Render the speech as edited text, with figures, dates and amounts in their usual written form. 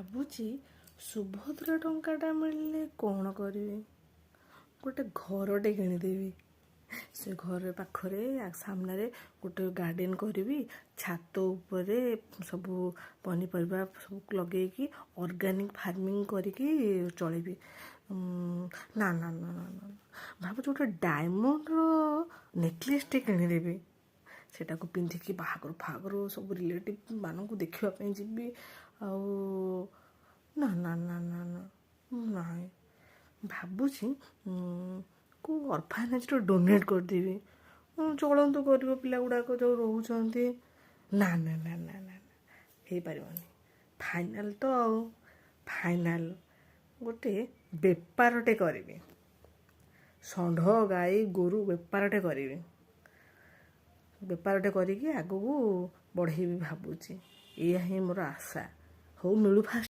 ଭାବୁଛି ସୁଭଦ୍ରା ଟଙ୍କାଟା ମିଳିଲେ କ'ଣ କରିବି? ଗୋଟେ ଘରଟେ କିଣିଦେବି। ସେ ଘର ପାଖରେ ସାମ୍ନାରେ ଗୋଟେ ଗାର୍ଡେନ୍ କରିବି। ଛାତ ଉପରେ ସବୁ ପନିପରିବା ସବୁ ଲଗେଇକି ଅର୍ଗାନିକ୍ ଫାର୍ମିଂ କରିକି ଚଳିବି। ନା ନା ନା ନା ନା ଭାବୁଛି ଗୋଟେ ଡାଇମଣ୍ଡର ନେକଲେସ୍ଟେ କିଣିଦେବି। ସେଟାକୁ ପିନ୍ଧିକି ବାହାଘର ସବୁ ରିଲେଟିଭ୍ ମାନଙ୍କୁ ଦେଖିବା ପାଇଁ ଯିବି। ଆଉ ନା ନା ନା ନା ନା ନାହିଁ, ଭାବୁଛି କେଉଁ ଅର୍ଫାନେଜ୍ରେ ଡୋନେଟ୍ କରିଦେବି। ଚଳନ୍ତୁ ଗରିବ ପିଲା ଗୁଡ଼ାକ ଯେଉଁ ରହୁଛନ୍ତି। ନା ନା ନା ନା ନା ହେଇପାରିବନି। ଫାଇନାଲ୍ ତ ଆଉ ଫାଇନାଲ୍ ଗୋଟେ ବେପାରଟେ କରିବି। ଷଣ୍ଢ ଗାଈ ଗୋରୁ ବେପାରଟେ କରିବି। ବେପାରଟେ କରିକି ଆଗକୁ ବଢ଼େଇବି ଭାବୁଛି। ଏଇଆ ହିଁ ମୋର ଆଶା। ହଉ ମିଳୁ ଫାଷ୍ଟ।